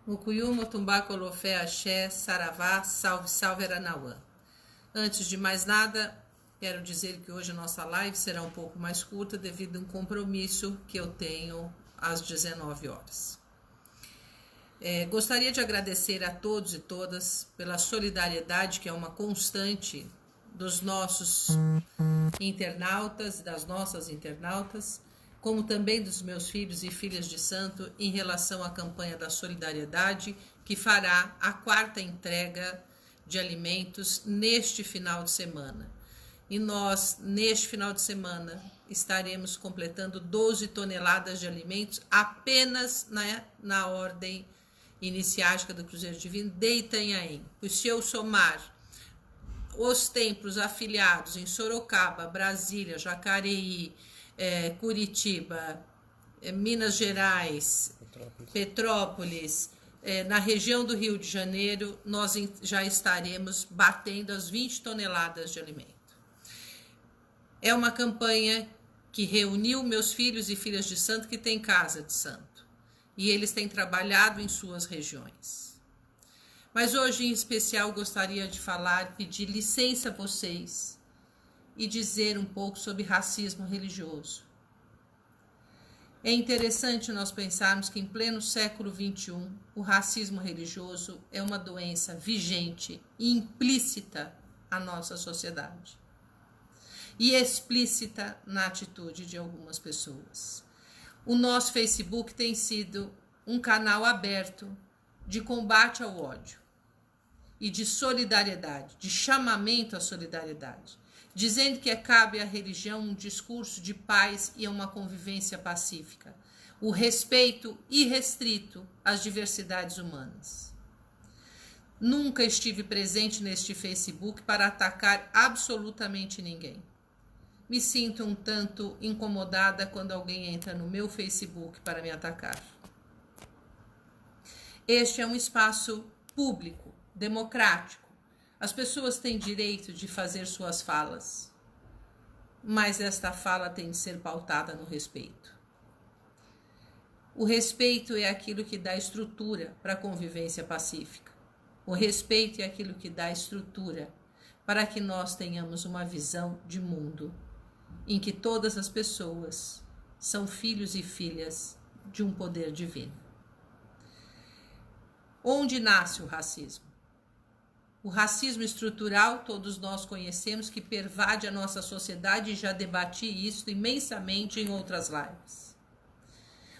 Mucuyu, Motumbá, Colofé, Axé, Saravá, Salve, Salve, Aranauã. Antes de mais nada, quero dizer que hoje a nossa live será um pouco mais curta devido a um compromisso que eu tenho às 19 horas. Gostaria de agradecer a todos e todas pela solidariedade que é uma constante dos nossos internautas, das nossas internautas, como também dos meus filhos e filhas de santo em relação à campanha da solidariedade, que fará a 4ª entrega de alimentos neste final de semana. E nós, neste final de semana, estaremos completando 12 toneladas de alimentos apenas na ordem iniciática do Cruzeiro Divino de Itanhaém. Pois se eu somar os templos afiliados em Sorocaba, Brasília, Jacareí, Curitiba, Minas Gerais, Petrópolis, na região do Rio de Janeiro, nós já estaremos batendo as 20 toneladas de alimento. É uma campanha que reuniu meus filhos e filhas de santo que têm casa de santo. E eles têm trabalhado em suas regiões. Mas hoje, em especial, gostaria de pedir licença a vocês e dizer um pouco sobre racismo religioso. É interessante nós pensarmos que em pleno século XXI, o racismo religioso é uma doença vigente e implícita à nossa sociedade. E explícita na atitude de algumas pessoas. O nosso Facebook tem sido um canal aberto de combate ao ódio e de solidariedade, de chamamento à solidariedade, dizendo que cabe à religião um discurso de paz e uma convivência pacífica, o respeito irrestrito às diversidades humanas. Nunca estive presente neste Facebook para atacar absolutamente ninguém. Me sinto um tanto incomodada quando alguém entra no meu Facebook para me atacar. Este é um espaço público, democrático. As pessoas têm direito de fazer suas falas, mas esta fala tem de ser pautada no respeito. O respeito é aquilo que dá estrutura para a convivência pacífica. O respeito é aquilo que dá estrutura para que nós tenhamos uma visão de mundo em que todas as pessoas são filhos e filhas de um poder divino. Onde nasce o racismo? O racismo estrutural, todos nós conhecemos, que pervade a nossa sociedade, e já debati isso imensamente em outras lives.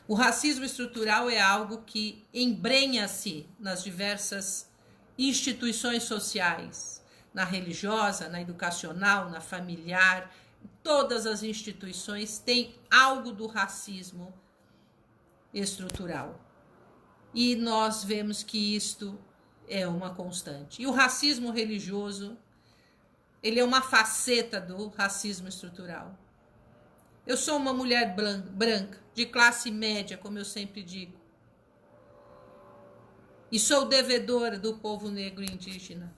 O racismo estrutural é algo que embrenha-se nas diversas instituições sociais, na religiosa, na educacional, na familiar. Todas as instituições têm algo do racismo estrutural. E nós vemos que isto é uma constante. E o racismo religioso, ele é uma faceta do racismo estrutural. Eu sou uma mulher branca, de classe média, como eu sempre digo. E sou devedora do povo negro e indígena,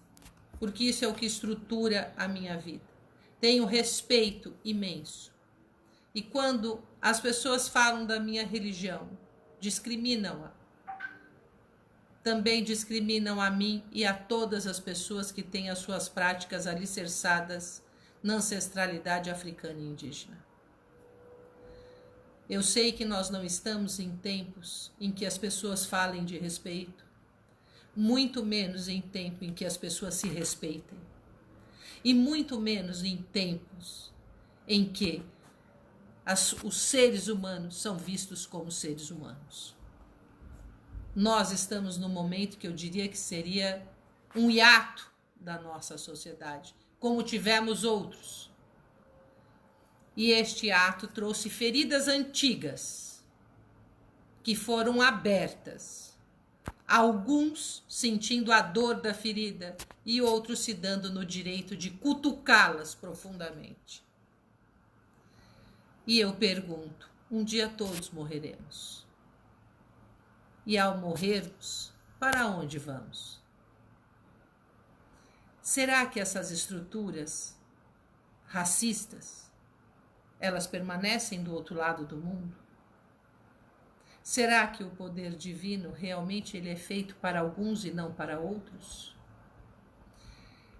porque isso é o que estrutura a minha vida. Tenho respeito imenso. E quando as pessoas falam da minha religião, discriminam-a. Também discriminam a mim e a todas as pessoas que têm as suas práticas alicerçadas na ancestralidade africana e indígena. Eu sei que nós não estamos em tempos em que as pessoas falem de respeito, muito menos em tempo em que as pessoas se respeitem. E muito menos em tempos em que os seres humanos são vistos como seres humanos. Nós estamos num momento que eu diria que seria um hiato da nossa sociedade, como tivemos outros. E este ato trouxe feridas antigas, que foram abertas. Alguns sentindo a dor da ferida e outros se dando no direito de cutucá-las profundamente. E eu pergunto, um dia todos morreremos. E ao morrermos, para onde vamos? Será que essas estruturas racistas, elas permanecem do outro lado do mundo? Será que o poder divino realmente ele é feito para alguns e não para outros?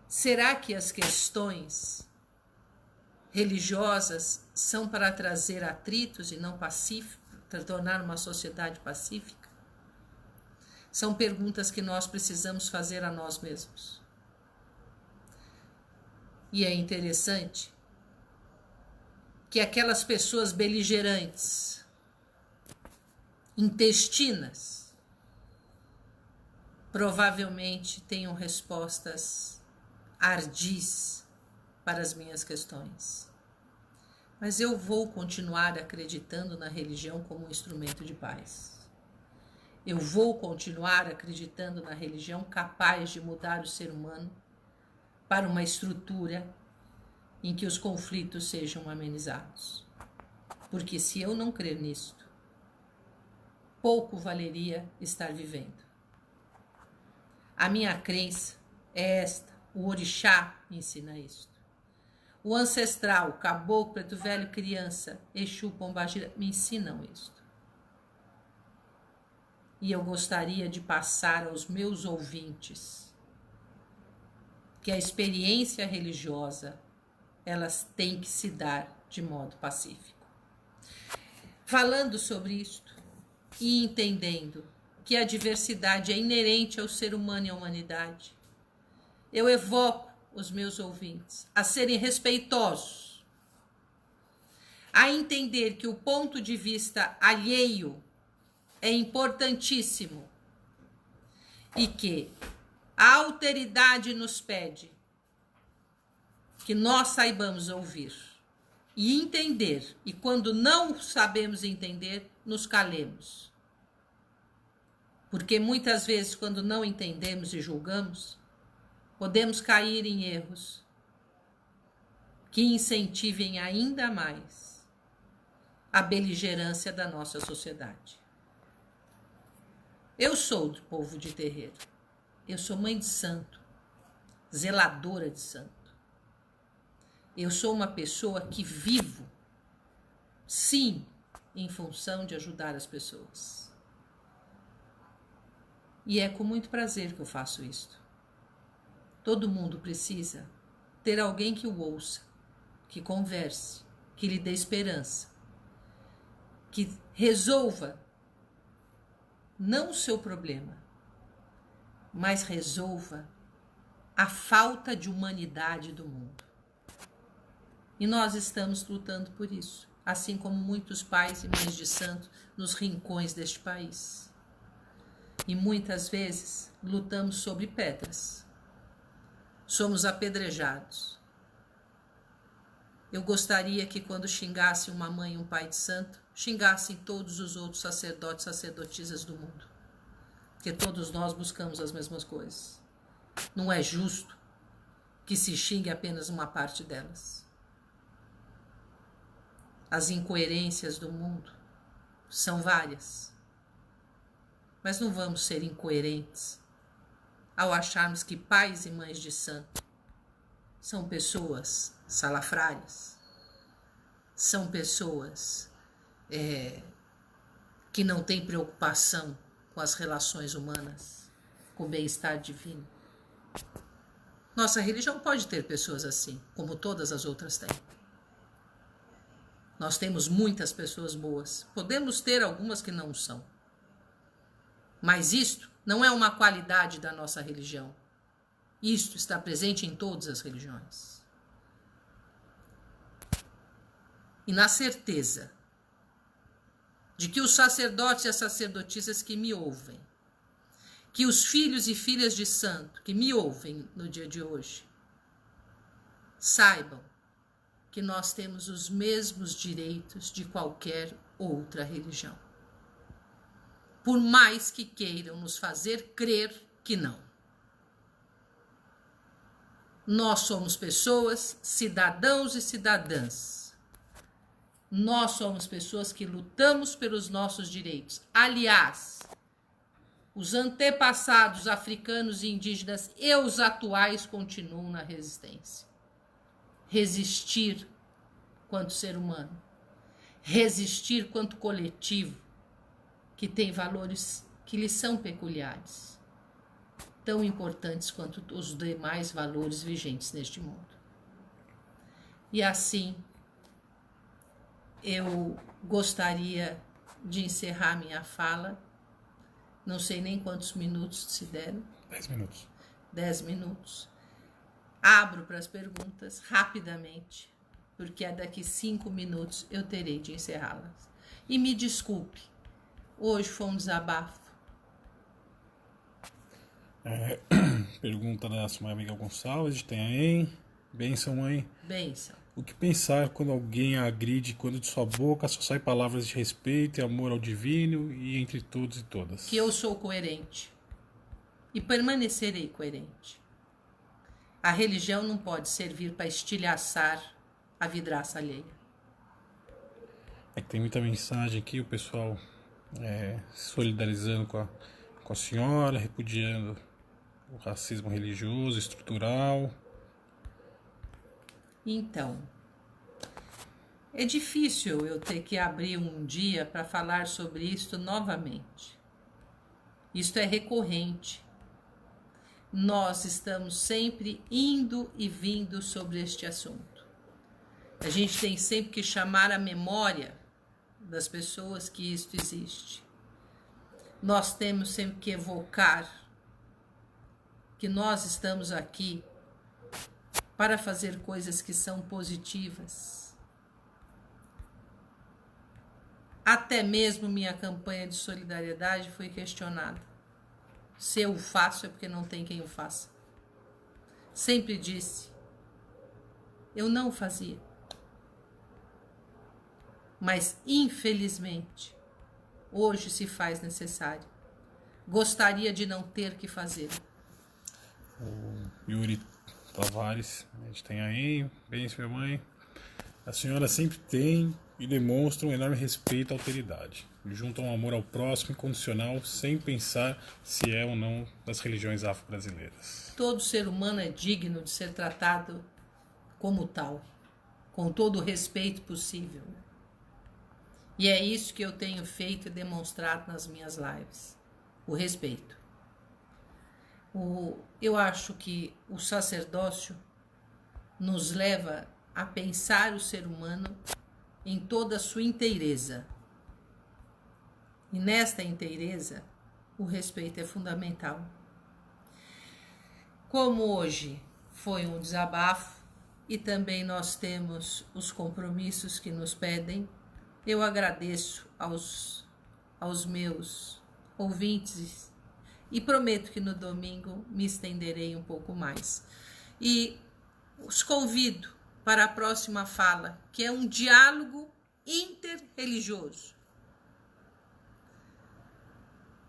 Será que as questões religiosas são para trazer atritos e não pacífico, para tornar uma sociedade pacífica? São perguntas que nós precisamos fazer a nós mesmos. E é interessante que aquelas pessoas beligerantes, intestinas, provavelmente tenham respostas ardis para as minhas questões. Mas eu vou continuar acreditando na religião como um instrumento de paz. Eu vou continuar acreditando na religião capaz de mudar o ser humano para uma estrutura em que os conflitos sejam amenizados. Porque se eu não crer nisto, pouco valeria estar vivendo. A minha crença é esta, o orixá me ensina isto. O ancestral, caboclo, preto velho, criança, Exu, pombagira, me ensinam isto. E eu gostaria de passar aos meus ouvintes que a experiência religiosa, elas têm que se dar de modo pacífico. Falando sobre isto e entendendo que a diversidade é inerente ao ser humano e à humanidade, eu evoco os meus ouvintes a serem respeitosos, a entender que o ponto de vista alheio é importantíssimo e que a alteridade nos pede que nós saibamos ouvir e entender, e quando não sabemos entender, nos calemos. Porque muitas vezes, quando não entendemos e julgamos, podemos cair em erros que incentivem ainda mais a beligerância da nossa sociedade. Eu sou do povo de terreiro. Eu sou mãe de santo, zeladora de santo. Eu sou uma pessoa que vivo, sim, em função de ajudar as pessoas. E é com muito prazer que eu faço isto. Todo mundo precisa ter alguém que o ouça, que converse, que lhe dê esperança, que resolva não o seu problema, mas resolva a falta de humanidade do mundo. E nós estamos lutando por isso, assim como muitos pais e mães de santo nos rincões deste país. E muitas vezes lutamos sobre pedras. Somos apedrejados. Eu gostaria que quando xingasse uma mãe e um pai de santo, xingassem todos os outros sacerdotes e sacerdotisas do mundo. Porque todos nós buscamos as mesmas coisas. Não é justo que se xingue apenas uma parte delas. As incoerências do mundo são várias. Mas não vamos ser incoerentes ao acharmos que pais e mães de santo são pessoas salafrárias, são pessoas que não têm preocupação com as relações humanas, com o bem-estar divino. Nossa religião pode ter pessoas assim, como todas as outras têm. Nós temos muitas pessoas boas, podemos ter algumas que não são. Mas isto não é uma qualidade da nossa religião. Isto está presente em todas as religiões. E na certeza de que os sacerdotes e as sacerdotisas que me ouvem, que os filhos e filhas de santo que me ouvem no dia de hoje, saibam que nós temos os mesmos direitos de qualquer outra religião. Por mais que queiram nos fazer crer que não. Nós somos pessoas, cidadãos e cidadãs. Nós somos pessoas que lutamos pelos nossos direitos. Aliás, os antepassados africanos e indígenas e os atuais continuam na resistência. Resistir quanto ser humano. Resistir quanto coletivo. que tem valores que lhes são peculiares, tão importantes quanto os demais valores vigentes neste mundo. E assim, eu gostaria de encerrar minha fala. Não sei nem quantos minutos se deram. 10 minutos. 10 minutos. Abro para as perguntas rapidamente, porque daqui 5 minutos eu terei de encerrá-las. E me desculpe, hoje foi um desabafo. Pergunta da sua amiga Gonçalves, de Itanhaém. Bênção, mãe. Bênção. O que pensar quando alguém a agride, quando de sua boca só saem palavras de respeito e amor ao divino e entre todos e todas? Que eu sou coerente e permanecerei coerente. A religião não pode servir para estilhaçar a vidraça alheia. É que tem muita mensagem aqui, o pessoal se solidarizando com a senhora, repudiando o racismo religioso, estrutural. Então, é difícil eu ter que abrir um dia para falar sobre isto novamente. Isto é recorrente. Nós estamos sempre indo e vindo sobre este assunto. A gente tem sempre que chamar a memória das pessoas que isto existe. Nós temos sempre que evocar que nós estamos aqui para fazer coisas que são positivas. Até mesmo minha campanha de solidariedade foi questionada. Se eu o faço é porque não tem quem o faça. Sempre disse, eu não fazia. Mas, infelizmente, hoje se faz necessário. Gostaria de não ter que fazer. O Yuri Tavares, a gente tem aí, bênção, minha mãe. A senhora sempre tem e demonstra um enorme respeito e alteridade. Junto a um amor ao próximo incondicional, sem pensar se é ou não das religiões afro-brasileiras. Todo ser humano é digno de ser tratado como tal, com todo o respeito possível. E é isso que eu tenho feito e demonstrado nas minhas lives. O respeito. Eu acho que o sacerdócio nos leva a pensar o ser humano em toda a sua inteireza. E nesta inteireza, o respeito é fundamental. Como hoje foi um desabafo e também nós temos os compromissos que nos pedem, eu agradeço aos meus ouvintes e prometo que no domingo me estenderei um pouco mais. E os convido para a próxima fala, que é um diálogo interreligioso.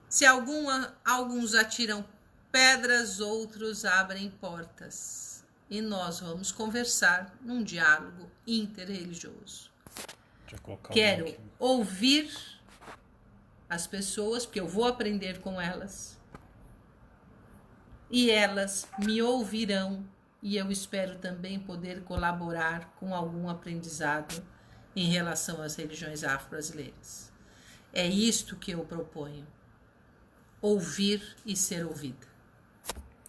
Se alguns atiram pedras, outros abrem portas. E nós vamos conversar num diálogo interreligioso. Quero ouvir as pessoas, porque eu vou aprender com elas. E elas me ouvirão. E eu espero também poder colaborar com algum aprendizado em relação às religiões afro-brasileiras. É isto que eu proponho. Ouvir e ser ouvida.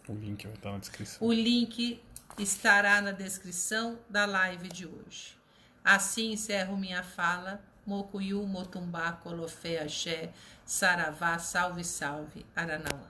O link vai estar na descrição. O link estará na descrição da live de hoje. Assim encerro minha fala. Mokuyu, Motumbá, Colofé, Axé, Saravá, salve, salve, Aranauá.